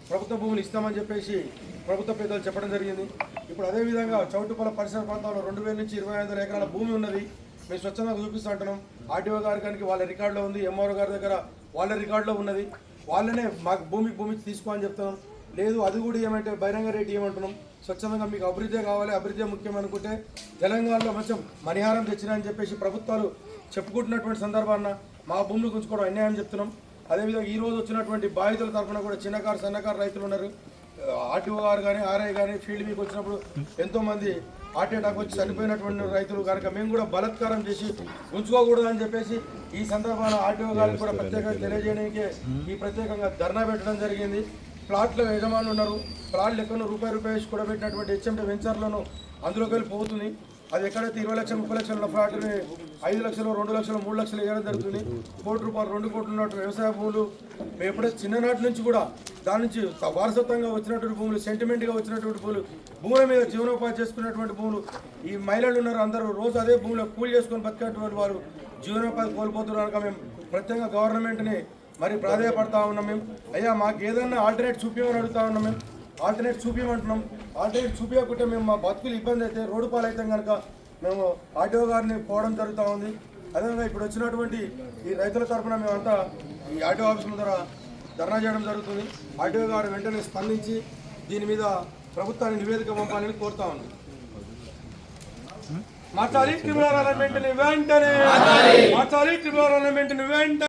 ప్రభుత్వ భూములు ఇస్తామని చెప్పేసి ప్రభుత్వ పెద్దలు చెప్పడం జరిగింది. ఇప్పుడు అదేవిధంగా చౌటుపల్ల పరిసర ప్రాంతాల్లో 2000 నుంచి 2500 ఎకరాల భూమి ఉన్నది. మేము స్వచ్ఛందంగా చూపిస్తూ అంటున్నాం. ఆర్టీఓ గారికి వాళ్ళ రికార్డులో ఉంది, ఎంఆర్ఓ గారి దగ్గర వాళ్ళ రికార్డులో ఉన్నది. వాళ్ళనే మాకు భూమి తీసుకో అని చెప్తున్నాం. లేదు అది కూడా ఏమంటే బహిరంగ రేటు ఏమంటున్నాం. స్వచ్ఛందంగా మీకు అభివృద్ధి కావాలి, అభివృద్ధి ముఖ్యం అనుకుంటే తెలంగాణలో మంచి మణిహారం తెచ్చినా అని చెప్పేసి ప్రభుత్వాలు చెప్పుకుంటున్నటువంటి సందర్భాన్న మా భూములు గుంచుకోవడం అన్యాయం చెప్తున్నాం. అదేవిధంగా ఈ రోజు వచ్చినటువంటి బాధితుల తరఫున కూడా చిన్నకారు సన్నకారు రైతులు ఉన్నారు. ఆర్టీఓ గారు కానీ ఆర్ఐ కానీ ఫీల్డ్ మీకు వచ్చినప్పుడు ఎంతోమంది హార్ట్ అటాక్ వచ్చి చనిపోయినటువంటి రైతులు కనుక మేము కూడా బలత్కారం చేసి ఉంచుకోకూడదని చెప్పేసి ఈ సందర్భంలో ఆర్టీఓ గారికి కూడా ప్రత్యేకంగా తెలియజేయడానికి ఈ ప్రత్యేకంగా ధర్నా పెట్టడం జరిగింది. ప్లాట్ల యజమానులు ఉన్నారు. ప్లాట్లు ఎక్కడో రూపాయి వేసి కూడా పెట్టినటువంటి హెచ్ఎండి వెంచర్లను అందులోకి వెళ్ళి పోతుంది. అది ఎక్కడైతే 20 లక్షలు 30 లక్షల ఫ్లాట్ని 5 లక్షలు 2 లక్షలు 3 లక్షలు ఇవ్వడం జరుగుతుంది. ₹1 కోటి 2 కోట్లు ఉన్నట్టు వ్యవసాయ భూములు ఎప్పుడైతే చిన్ననాటి నుంచి కూడా దాని నుంచి వారసత్వంగా వచ్చినటువంటి భూములు, సెంటిమెంట్గా వచ్చినటువంటి భూముల మీద జీవనోపాధి చేసుకున్నటువంటి భూములు ఈ మహిళలు ఉన్నారు. అందరూ రోజు అదే భూమిలో కూలి చేసుకొని బతికేటువంటి వారు జీవనోపాధి కోల్పోతున్నారు కనుక మేము ప్రత్యేకంగా గవర్నమెంట్ని మరి ప్రాధాన్యపడతా ఉన్నాం. మేము అయ్యా మాకు ఏదన్నా ఆల్టర్నేట్ చూపించమని అడుగుతా ఉన్నాం. మేము ఆల్టర్నేట్ చూపించమంటున్నాం. ఆల్టర్నేట్ చూపించకుంటే మేము మా బతుకులు ఇబ్బంది అయితే రోడ్డు పాలైతే కనుక మేము ఆర్టీఓ గారిని పోవడం జరుగుతూ ఉంది. అదేవిధంగా ఇప్పుడు వచ్చినటువంటి ఈ రైతుల తరఫున మేమంతా ఈ ఆర్టీఓ ఆఫీస్ ముందర ధర్నా చేయడం జరుగుతుంది. ఆర్టీఓ గారు వెంటనే స్పందించి దీని మీద ప్రభుత్వాన్ని నివేదిక పంపాలని కోరుతా ఉన్నాం. మార్చాలి క్రిమినల్ అలైన్మెంట్ని వెంటనే, మార్చాలి క్రిమినల్ అలైన్మెంట్ని వెంటనే.